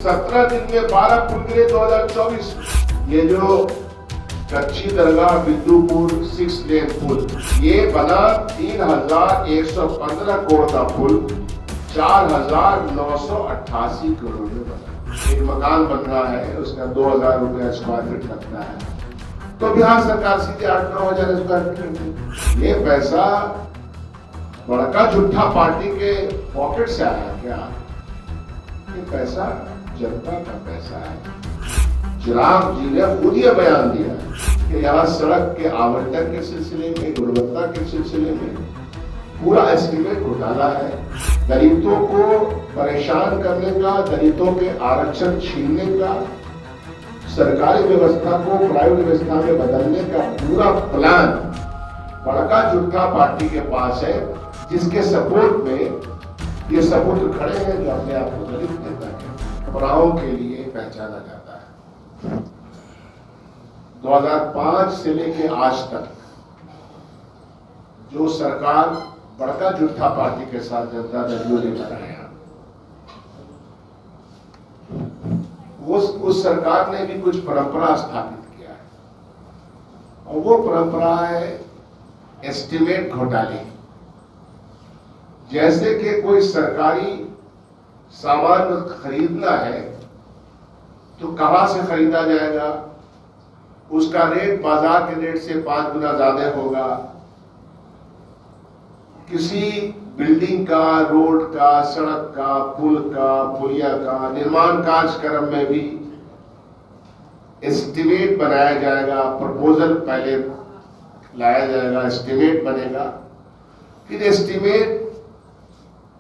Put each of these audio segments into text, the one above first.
17 दिन में 12 पुल गिरे 2024 में। ये जो कच्ची दरगाह बिंदुपुर 6 लेन पुल ये बना 3,115 करोड़ का पुल 4,988 करोड़ में बना। एक मकान बन रहा है उसका 2,000 रुपया स्क्वायर फीट लगता है तो बिहार सरकार सीधे 8-9 हजार स्क्वायर फीट करती है। ये पैसा बड़का झूठा पार्टी के पॉकेट से आया क्या? ये पैसा जनता का पैसा है। चिराग जी ने खुद ये बयान दिया कि यहाँ सड़क के आवंटन के सिलसिले में, गुणवत्ता के सिलसिले में पूरा एस्टीमेट घोटाला है। दलितों को परेशान करने का, दलितों के आरक्षण छीनने का, सरकारी व्यवस्था को प्राइवेट व्यवस्था में बदलने का पूरा प्लान बड़का झूठा पार्टी के पास है, जिसके सपोर्ट में ये सपुत्र खड़े हैं जो अपने आप को दलित नेता है अपराधों के लिए पहचाना जाता है। 2005 से लेके आज तक जो सरकार बड़का झूठा पार्टी के साथ जनता दल ने बनाया, उस सरकार ने भी कुछ परंपरा स्थापित किया है और वो परंपरा है एस्टीमेट घोटाले। जैसे कि कोई सरकारी सामान खरीदना है तो कहां से खरीदा जाएगा, उसका रेट बाजार के रेट से 5 गुना ज्यादा होगा। किसी बिल्डिंग का, रोड का, सड़क का, पुल का, पुलिया का निर्माण कार्यक्रम में भी एस्टीमेट बनाया जाएगा। प्रपोजल पहले लाया जाएगा, एस्टीमेट बनेगा, फिर एस्टीमेट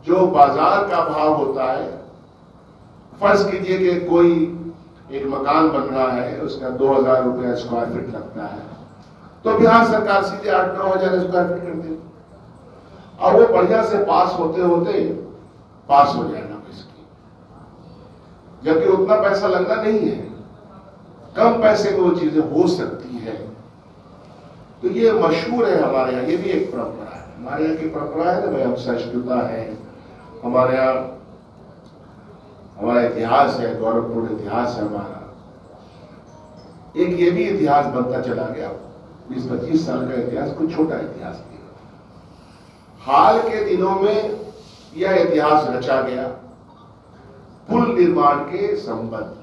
जो बाजार का भाव होता है, फर्ज कीजिए कि कोई एक मकान बन रहा है उसका 2,000 रुपया स्क्वायर फीट लगता है तो बिहार सरकार सीधे 8-9 हजार स्क्वायर फीट कर देगी और वो बढ़िया से पास होते होते पास हो जाएगा इसकी, जबकि उतना पैसा लगना नहीं है। कम पैसे में वो चीजें हो सकती है। तो ये मशहूर है हमारे यहाँ, ये भी एक परंपरा है। हमारे यहाँ की परंपरा है ना भाई, हम सहिष्णुता है हमारे यहाँ, हमारा इतिहास है, गौरवपूर्ण इतिहास है हमारा। एक ये भी इतिहास बनता चला गया, 20-25 साल का इतिहास, कुछ छोटा इतिहास नहीं। हाल के दिनों में यह इतिहास रचा गया पुल निर्माण के संबंध।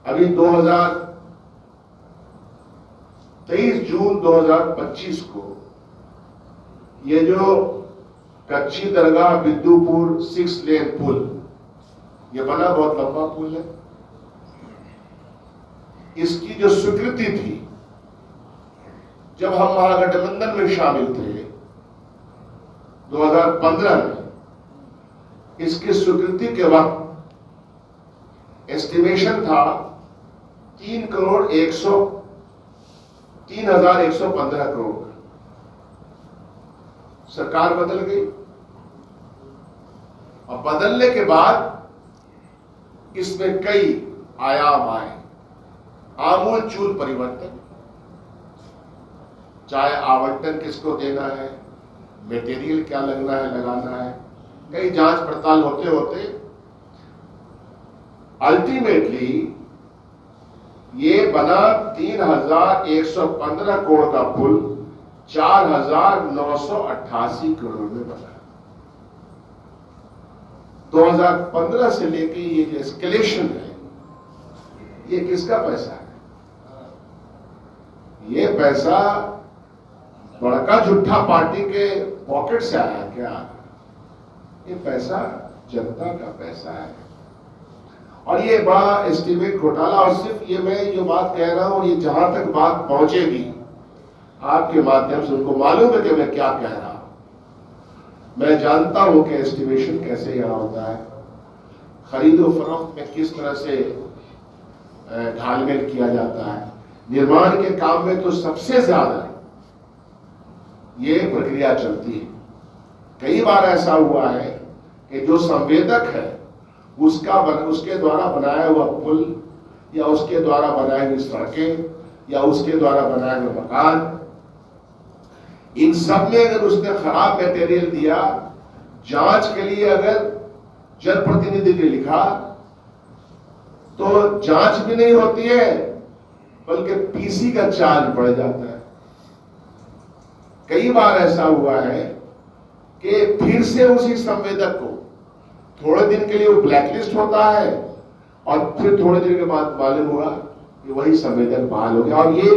अभी 23 जून 2025 को ये जो कच्ची दरगाह बिंदुपुर 6 लेन पुल ये बना, बहुत लंबा पुल है। इसकी जो स्वीकृति थी जब हम महागठबंधन में शामिल थे 2015 में, इसकी स्वीकृति के वक्त एस्टिमेशन था 3,115 करोड़। सरकार बदल गई और बदलने के बाद इसमें कई आयाम आए, आमूलचूल परिवर्तन। चाहे आवंटन किसको देना है, मटेरियल क्या लगना है, लगाना है, कई जांच पड़ताल होते होते अल्टीमेटली ये बना 3,115 करोड़ का पुल 4,988 करोड़ में बना। 2015 से लेके ये जो एस्केलेशन है, ये किसका पैसा है? ये पैसा बड़का झूठा पार्टी के पॉकेट से आया क्या? ये पैसा जनता का पैसा है। और ये बड़ा एस्टीमेट घोटाला, और सिर्फ ये मैं जो बात कह रहा हूं, ये जहां तक बात पहुंचेगी आपके माध्यम से, उनको मालूम है कि मैं क्या कह रहा हूं। मैं जानता हूं कि एस्टिमेशन कैसे यहां होता है, खरीदो फरोख्त में किस तरह से घालमेल किया जाता है। निर्माण के काम में तो सबसे ज्यादा ये प्रक्रिया चलती है। कई बार ऐसा हुआ है कि जो संवेदक है उसके द्वारा बनाया हुआ पुल या उसके द्वारा बनाई हुई सड़कें या उसके द्वारा बनाए हुए मकान, इन सब में अगर उसने खराब मटेरियल दिया, जांच के लिए अगर जनप्रतिनिधि ने लिखा तो जांच भी नहीं होती है, बल्कि पीसी का चार्ज बढ़ जाता है। कई बार ऐसा हुआ है कि फिर से उसी संवेदक को थोड़े दिन के लिए वो ब्लैकलिस्ट होता है और फिर थोड़े दिन के बाद मालूम हुआ कि वही संवेदक बहाल हो गया। और ये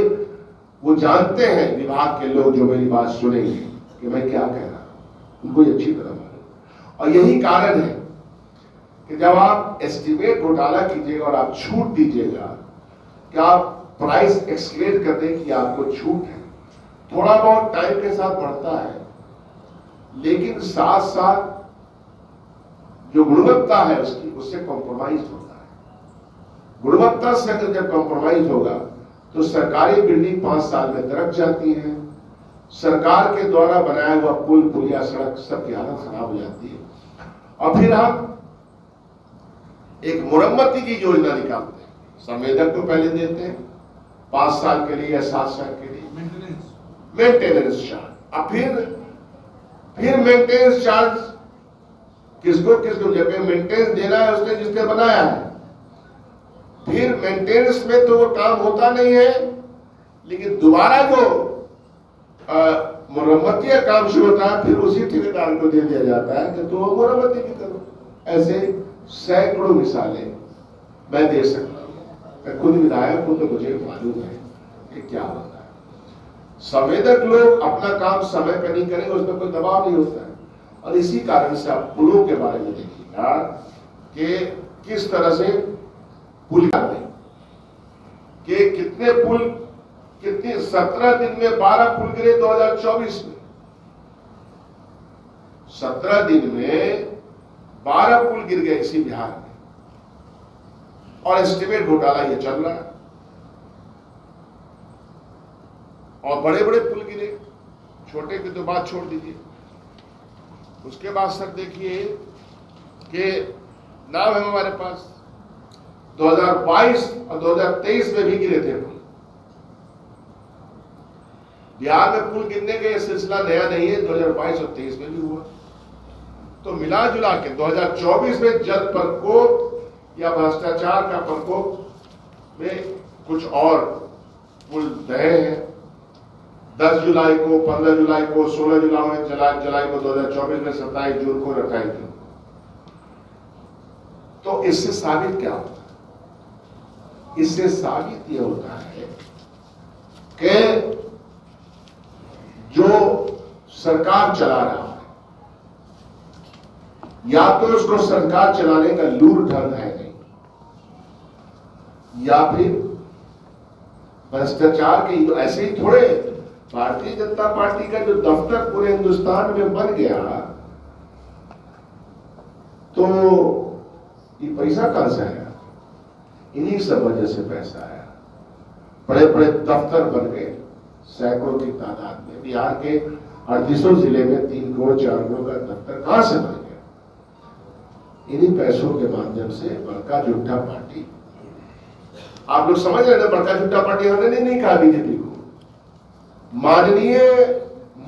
वो जानते हैं विभाग के लोग जो मेरी बात सुनेंगे कि मैं क्या कह रहा हूं, उनको ये अच्छी तरह मालूम। और यही कारण है कि जब आप एस्टिमेट घोटाला कीजिएगा और आप छूट दीजिएगा कि आप प्राइस एक्सक्लेट कर दें कि आपको छूट है, थोड़ा बहुत टाइम के साथ बढ़ता है, लेकिन साथ साथ जो गुणवत्ता है उसकी उससे कॉम्प्रोमाइज होता है। गुणवत्ता से अगर जब कॉम्प्रोमाइज होगा तो सरकारी बिल्डिंग 5 साल में दरक जाती है, सरकार के द्वारा बनाया हुआ पुल पुलिया सड़क सबकी हालत खराब हो जाती है। और फिर हम एक मुरम्मती की योजना निकालते हैं, संवेदक को पहले देते हैं 5 साल के लिए या 7 साल के लिए मेंटेनेंस चार्ज। अब फिर मेंटेनेंस चार्ज किसको जब मेंटेनेंस देना है उसने जिसने बनाया है, फिर मेंटेनेंस में तो वो काम होता नहीं है, लेकिन दोबारा जो मुरम्मती का काम शुरू होता है फिर उसी ठेकेदार को दे दिया जाता है कि तो मुरम्मती भी करो। ऐसे सैकड़ों मिसालें मैं दे सकता हूं। मैं खुद विधायक हूं तो मुझे मालूम है कि क्या होता है। संवेदक लोग अपना काम समय पर नहीं करेंगे, उसमें कोई दबाव नहीं होता है। और इसी कारण से आप पुलों के बारे में देखिएगा कि किस तरह से पुल कि कितने पुल, कितने 17 दिन में 12 पुल गिरे 2024 में। 17 दिन में 12 पुल गिर गए इसी बिहार में, और एस्टिमेट घोटाला ये चल रहा है। और बड़े बड़े पुल गिरे, छोटे की तो बात छोड़ दीजिए। उसके बाद सर देखिए कि नाम है हमारे पास 2022 और 2023 में भी गिरे थे पुल। बिहार में पुल गिरने का यह सिलसिला नया नहीं है, 2022 और 23 में भी हुआ। तो मिला जुला के 2024 में जल प्रकोप या भ्रष्टाचार का प्रकोप में कुछ और पुल दहे हैं। 10 जुलाई को, 15 जुलाई को, 16 जुलाई को 2024 में, 27 जून को, 28 जून को। तो इससे साबित क्या होता है? इससे साबित यह होता है कि जो सरकार चला रहा है, या तो उसको सरकार चलाने का लूर ढंग है नहीं, या फिर भ्रष्टाचार के ऐसे ही थोड़े। भारतीय जनता पार्टी का जो दफ्तर पूरे हिंदुस्तान में बन गया, तो ये पैसा कहां से आया? इन्हीं सब वजह से पैसा आया। बड़े बड़े दफ्तर बन गए सैकड़ों की तादाद में। बिहार के 38 जिले में 3 करोड़ 4 करोड़ का दफ्तर कहां से बन गया? इन्हीं पैसों के माध्यम से बड़का झूठा पार्टी। आप लोग समझ रहे हैं, बड़का झूठा पार्टी हमने नहीं कहा बीजेपी को, माननीय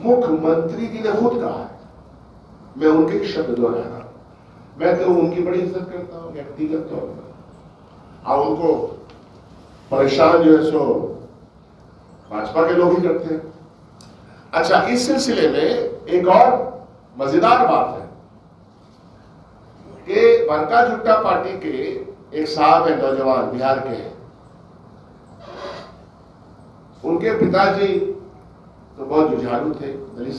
मुख्यमंत्री जी ने खुद कहा है। मैं उनके शब्द दोहरा रहा हूं। मैं तो उनकी बड़ी इज्जत करता हूं व्यक्तिगत तौर पर, और उनको परेशान जो है सो भाजपा के लोग ही करते हैं। अच्छा, इस सिलसिले में एक और मजेदार बात है कि बड़का झूठा पार्टी के एक साहब है, नौजवान बिहार के हैं। उनके पिताजी तो बहुत जुझारू थे, दलित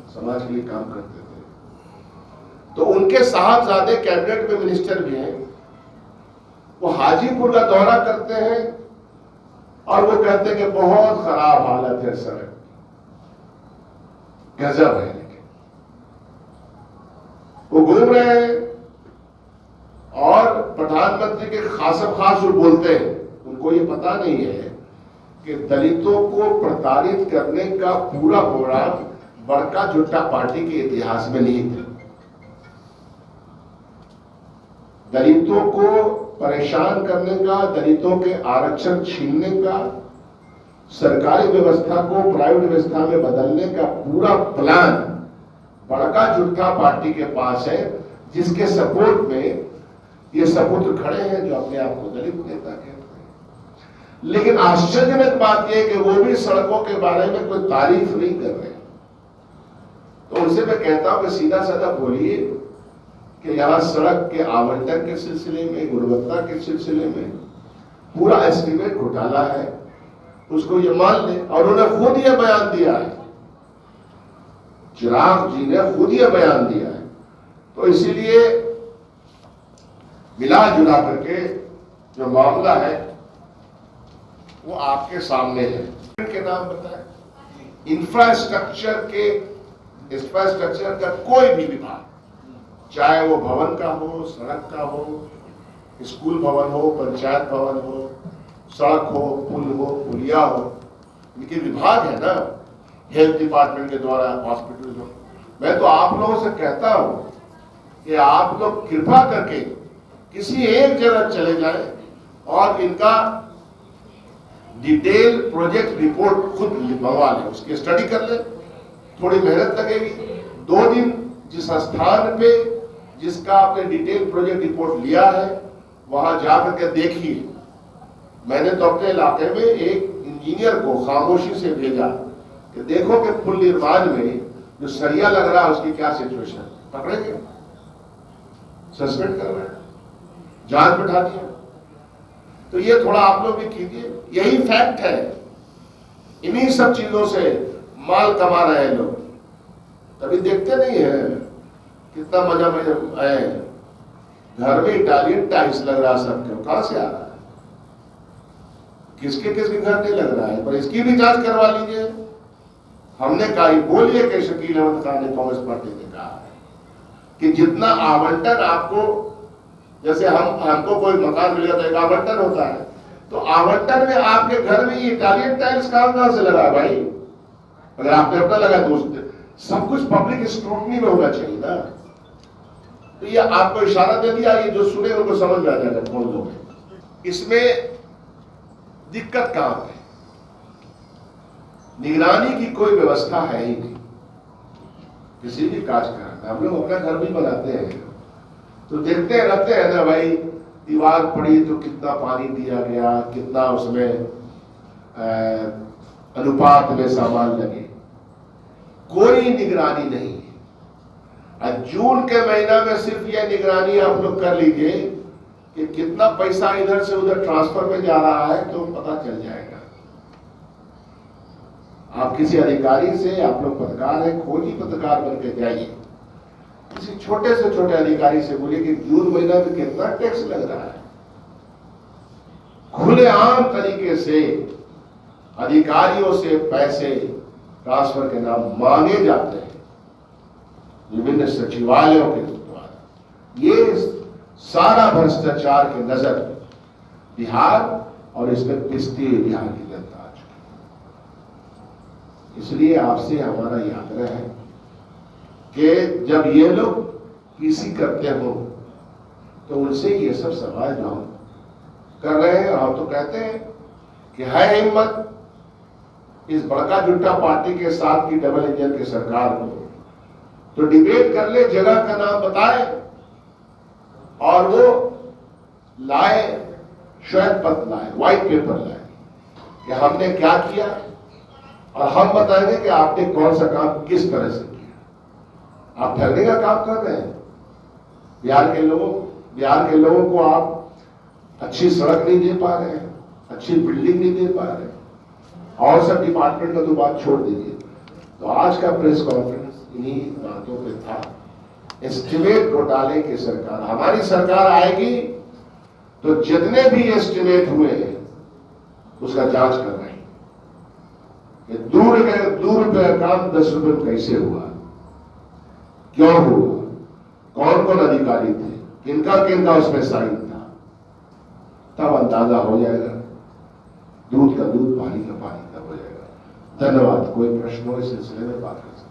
समाज के लिए काम करते थे। तो उनके साहबजादे कैबिनेट में मिनिस्टर भी हैं। वो हाजीपुर का दौरा करते हैं और वो कहते हैं कि बहुत खराब हालत है सड़क, गजब है। लेकिन वो घूम रहे हैं और प्रधानमंत्री के खासम खास जो बोलते हैं, उनको ये पता नहीं है कि दलितों को प्रताड़ित करने का पूरा प्रोग्राम बड़का झूठा पार्टी के इतिहास में नहीं था। दलितों को परेशान करने का, दलितों के आरक्षण छीनने का, सरकारी व्यवस्था को प्राइवेट व्यवस्था में बदलने का पूरा प्लान बड़का झूठा पार्टी के पास है, जिसके सपोर्ट में ये सपुत्र खड़े हैं जो अपने आप को दलित नेता कहते हैं। लेकिन आश्चर्यजनक बात यह कि वो भी सड़कों के बारे में कोई तारीफ नहीं कर रहे। तो उनसे मैं कहता हूं कि सीधा साधा बोलिए कि यहां सड़क के आवंटन के सिलसिले में, गुणवत्ता के सिलसिले में पूरा एस्टीमेट घोटाला है, उसको ये मान ले। और उन्होंने खुद ये बयान दिया है, चिराग जी ने खुद ये बयान दिया है। तो इसीलिए मिला जुला करके जो मामला है वो आपके सामने है। के नाम बताएं, इंफ्रास्ट्रक्चर का कोई भी विभाग, चाहे वो भवन का हो, सड़क का हो, स्कूल भवन हो, पंचायत भवन हो, सड़क हो, पुल हो, पुलिया हो, इनके विभाग है ना, हेल्थ डिपार्टमेंट के द्वारा, हॉस्पिटल हो। मैं तो आप लोगों से कहता हूं कि आप लोग कृपा करके किसी एक जगह चले जाएं और इनका डिटेल प्रोजेक्ट रिपोर्ट खुद मंगवा लें, उसकी स्टडी कर लें। थोड़ी मेहनत लगेगी, 2 दिन जिस स्थान पे जिसका आपने डिटेल प्रोजेक्ट रिपोर्ट लिया है वहां जाकर के देखिए। मैंने तो अपने इलाके में एक इंजीनियर को खामोशी से भेजा कि देखो कि पुल निर्माण में जो सरिया लग रहा है उसकी क्या सिचुएशन है, पकड़ेंगे, सस्पेंड कर रहे हैं, जांच बैठा दिया। तो ये थोड़ा आप लोग भी कीजिए, यही फैक्ट है। इन्हीं सब चीजों से माल कमा रहे हैं लोग, तभी देखते नहीं है कितना मजा में आए। घर में इटालियन टाइल्स लग रहा है सबके, कहां से आ रहा है, किसके किसके घर नहीं लग रहा है, पर इसकी भी जांच करवा लीजिए। हमने कहा, बोलिए कि शकील अहमद खान ने, कांग्रेस पार्टी ने कहा है कि जितना आवंटन आपको, जैसे हमको कोई मकान मिलेगा तो एक आवंटन होता है, तो आवंटन में आपके घर में ये इटालियन टाइल्स कहां से लगा भाई? अगर आपने अपना लगा तो सब कुछ पब्लिक स्क्रूटनी में होना चाहिए ना। तो ये आपको इशारा दे दिया, ये जो सुने उनको समझ में आ जाएगा कौन लोग हैं। इसमें दिक्कत कहां है? निगरानी की कोई व्यवस्था है ही नहीं किसी भी कार्यक्रम में। हम लोग अपना घर भी बनाते हैं तो देखते रहते हैं ना भाई, दीवार पड़ी तो कितना पानी दिया गया, कितना उसमें अनुपात में सामान लगे, कोई निगरानी नहीं है। जून के महीना में सिर्फ यह निगरानी आप लोग कर लीजिए कि कितना पैसा इधर से उधर ट्रांसफर में जा रहा है तो पता चल जाएगा। आप किसी अधिकारी से, आप लोग पत्रकार हैं, खोजी पत्रकार बनकर जाइए, किसी छोटे से छोटे अधिकारी से बोलिए कि जून महीना में कितना टैक्स लग रहा है। खुलेआम तरीके से अधिकारियों से पैसे ट्रांसफर के नाम मांगे जाते हैं विभिन्न सचिवालयों के द्वारा। ये सारा भ्रष्टाचार की नजर बिहार और इसमें पिसती हुई बिहार की जनता आ चुकी। इसलिए आपसे हमारा ये आग्रह है कि जब ये लोग पीसी करते हो तो उनसे ये सब सवाल जो हम कर रहे हैं, और हम तो कहते हैं कि है हिम्मत इस बड़का जुट्टा पार्टी के साथ की डबल इंजन की सरकार को, तो डिबेट कर ले, जगह का नाम बताए और वो लाए, श्वेत पत्र लाए, व्हाइट पेपर लाए कि हमने क्या किया, और हम बताएंगे कि आपने कौन सा काम किस तरह से किया। आप ठगने का काम कर रहे हैं बिहार के लोगों को आप अच्छी सड़क नहीं दे पा रहे हैं, अच्छी बिल्डिंग नहीं दे पा रहे हैं, और सब डिपार्टमेंट का तो बात छोड़ दीजिए। तो आज का प्रेस कॉन्फ्रेंस इन्हीं बातों पे था। एस्टिमेट घोटाले की सरकार, हमारी सरकार आएगी तो जितने भी एस्टिमेट हुए हैं उसका जांच कर रहे हैं। ये ₹2 का काम 10 रुपए में कैसे हुआ, क्यों हुआ, कौन कौन अधिकारी थे, किनका उसमें साइन था, तब अंदाजा हो जाएगा। दूध का दूध, पानी का पानी तब हो जाएगा। धन्यवाद। कोई प्रश्न हो इस सिलसिले में बात कर सकते हैं।